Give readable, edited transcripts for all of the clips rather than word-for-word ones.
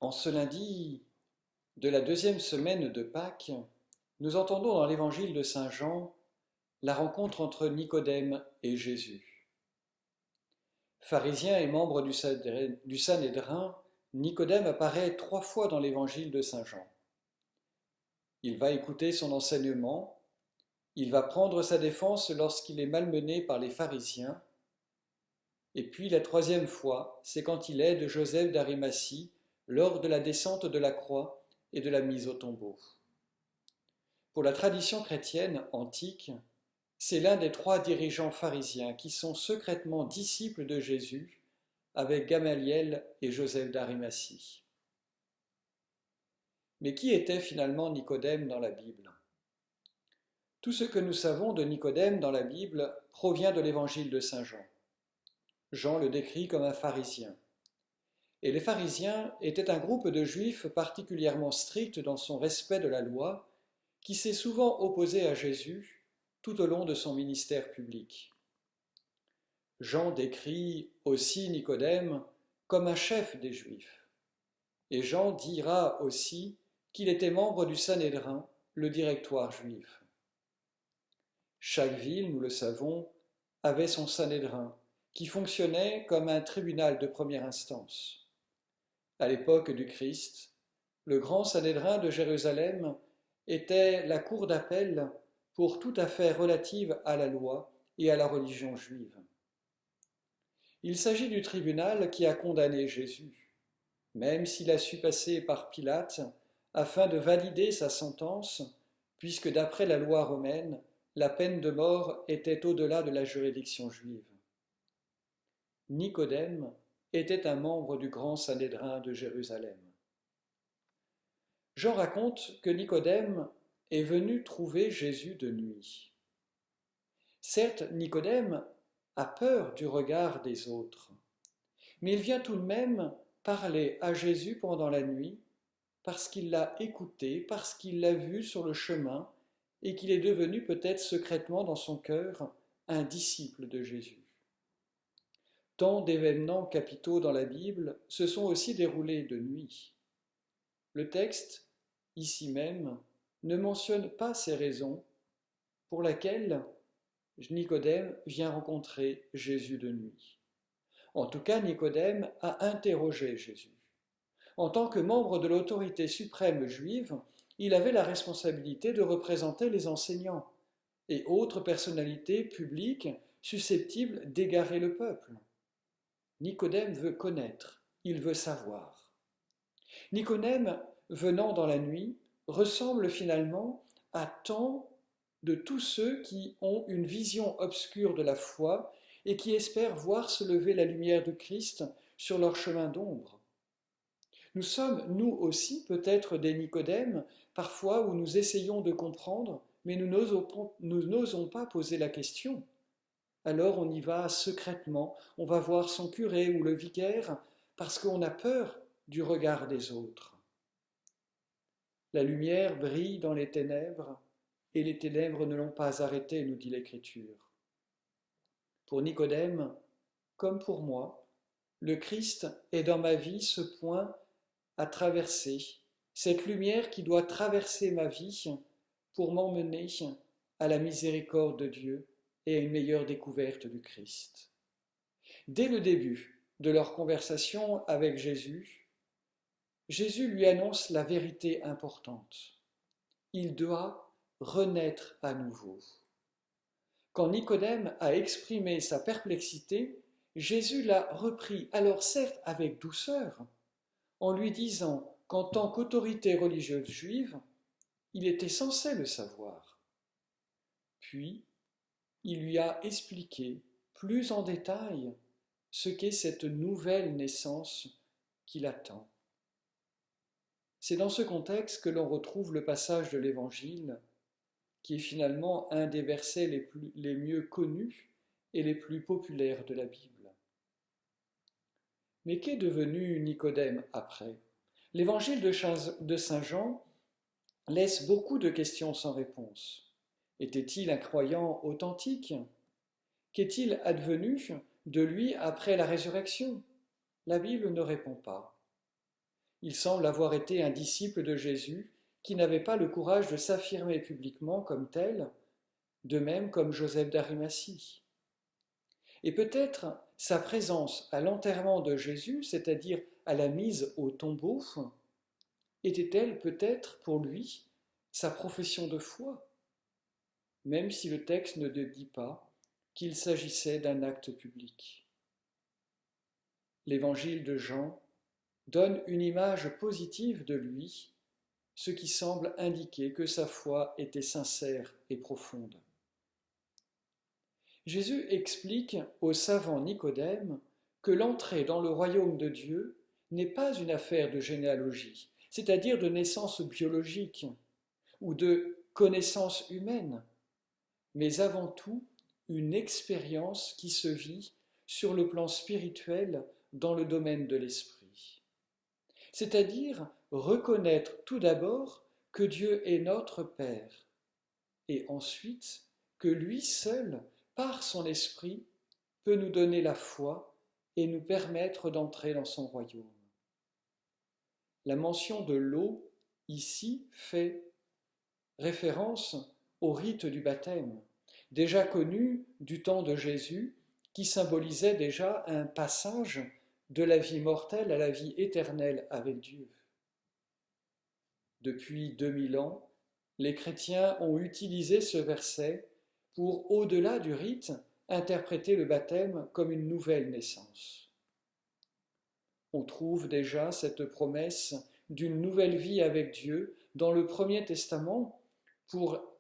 En ce lundi de la deuxième semaine de Pâques, nous entendons dans l'évangile de Saint Jean la rencontre entre Nicodème et Jésus. Pharisien et membre du Sanhédrin, Nicodème apparaît 3 fois dans l'évangile de Saint Jean. Il va écouter son enseignement, il va prendre sa défense lorsqu'il est malmené par les pharisiens, et puis la troisième fois, c'est quand il aide Joseph d'Arimathie lors de la descente de la croix et de la mise au tombeau. Pour la tradition chrétienne antique, c'est l'un des 3 dirigeants pharisiens qui sont secrètement disciples de Jésus avec Gamaliel et Joseph d'Arimathie. Mais qui était finalement Nicodème dans la Bible? Tout ce que nous savons de Nicodème dans la Bible provient de l'évangile de Saint Jean. Jean le décrit comme un pharisien. Et les pharisiens étaient un groupe de juifs particulièrement strict dans son respect de la loi, qui s'est souvent opposé à Jésus tout au long de son ministère public. Jean décrit aussi Nicodème comme un chef des Juifs. Et Jean dira aussi qu'il était membre du Sanhédrin, le directoire juif. Chaque ville, nous le savons, avait son Sanhédrin, qui fonctionnait comme un tribunal de première instance. À l'époque du Christ, le grand Sanhédrin de Jérusalem était la cour d'appel pour toute affaire relative à la loi et à la religion juive. Il s'agit du tribunal qui a condamné Jésus, même s'il a su passer par Pilate afin de valider sa sentence, puisque d'après la loi romaine, la peine de mort était au-delà de la juridiction juive. Nicodème était un membre du grand Sanhédrin de Jérusalem. Jean raconte que Nicodème est venu trouver Jésus de nuit. Certes, Nicodème a peur du regard des autres, mais il vient tout de même parler à Jésus pendant la nuit parce qu'il l'a écouté, parce qu'il l'a vu sur le chemin et qu'il est devenu peut-être secrètement dans son cœur un disciple de Jésus. Tant d'événements capitaux dans la Bible se sont aussi déroulés de nuit. Le texte, ici même, ne mentionne pas ces raisons pour lesquelles Nicodème vient rencontrer Jésus de nuit. En tout cas, Nicodème a interrogé Jésus. En tant que membre de l'autorité suprême juive, il avait la responsabilité de représenter les enseignants et autres personnalités publiques susceptibles d'égarer le peuple. Nicodème veut connaître, il veut savoir. Nicodème, venant dans la nuit, ressemble finalement à tant de tous ceux qui ont une vision obscure de la foi et qui espèrent voir se lever la lumière de Christ sur leur chemin d'ombre. Nous sommes, nous aussi, peut-être des Nicodèmes, parfois où nous essayons de comprendre, mais nous n'osons pas poser la question. Alors on y va secrètement, on va voir son curé ou le vicaire, parce qu'on a peur du regard des autres. La lumière brille dans les ténèbres, et les ténèbres ne l'ont pas arrêté, nous dit l'Écriture. Pour Nicodème, comme pour moi, le Christ est dans ma vie ce point à traverser, cette lumière qui doit traverser ma vie pour m'emmener à la miséricorde de Dieu et à une meilleure découverte du Christ. Dès le début de leur conversation avec Jésus, Jésus lui annonce la vérité importante. Il doit renaître à nouveau. Quand Nicodème a exprimé sa perplexité, Jésus l'a repris, alors certes avec douceur, en lui disant qu'en tant qu'autorité religieuse juive, il était censé le savoir. Puis, il lui a expliqué plus en détail ce qu'est cette nouvelle naissance qu'il attend. C'est dans ce contexte que l'on retrouve le passage de l'Évangile, qui est finalement un des versets les mieux connus et les plus populaires de la Bible. Mais qu'est devenu Nicodème après? L'évangile de Saint Jean laisse beaucoup de questions sans réponse. Était-il un croyant authentique? Qu'est-il advenu de lui après la résurrection? La Bible ne répond pas. Il semble avoir été un disciple de Jésus qui n'avait pas le courage de s'affirmer publiquement comme tel, de même comme Joseph d'Arimathie. Et peut-être sa présence à l'enterrement de Jésus, c'est-à-dire à la mise au tombeau, était-elle peut-être pour lui sa profession de foi, même si le texte ne dit pas qu'il s'agissait d'un acte public. L'évangile de Jean donne une image positive de lui, ce qui semble indiquer que sa foi était sincère et profonde. Jésus explique au savant Nicodème que l'entrée dans le royaume de Dieu n'est pas une affaire de généalogie, c'est-à-dire de naissance biologique ou de connaissance humaine, mais avant tout une expérience qui se vit sur le plan spirituel dans le domaine de l'esprit. C'est-à-dire reconnaître tout d'abord que Dieu est notre Père, et ensuite que lui seul, par son esprit, peut nous donner la foi et nous permettre d'entrer dans son royaume. La mention de l'eau, ici, fait référence au rite du baptême, déjà connu du temps de Jésus, qui symbolisait déjà un passage de la vie mortelle à la vie éternelle avec Dieu. Depuis 2000 ans, les chrétiens ont utilisé ce verset pour, au-delà du rite, interpréter le baptême comme une nouvelle naissance. On trouve déjà cette promesse d'une nouvelle vie avec Dieu dans le Premier Testament,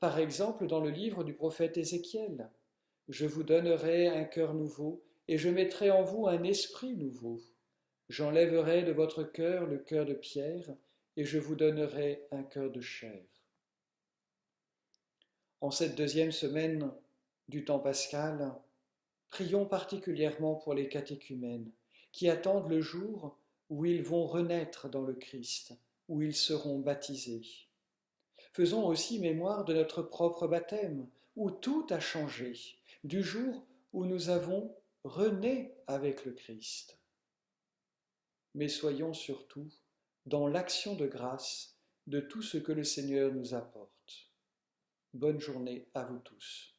par exemple dans le livre du prophète Ézéchiel. « Je vous donnerai un cœur nouveau et je mettrai en vous un esprit nouveau. J'enlèverai de votre cœur le cœur de pierre et je vous donnerai un cœur de chair. » En cette deuxième semaine du temps pascal, prions particulièrement pour les catéchumènes qui attendent le jour où ils vont renaître dans le Christ, où ils seront baptisés. Faisons aussi mémoire de notre propre baptême, où tout a changé, du jour où nous avons rené avec le Christ. Mais soyons surtout dans l'action de grâce de tout ce que le Seigneur nous apporte. Bonne journée à vous tous.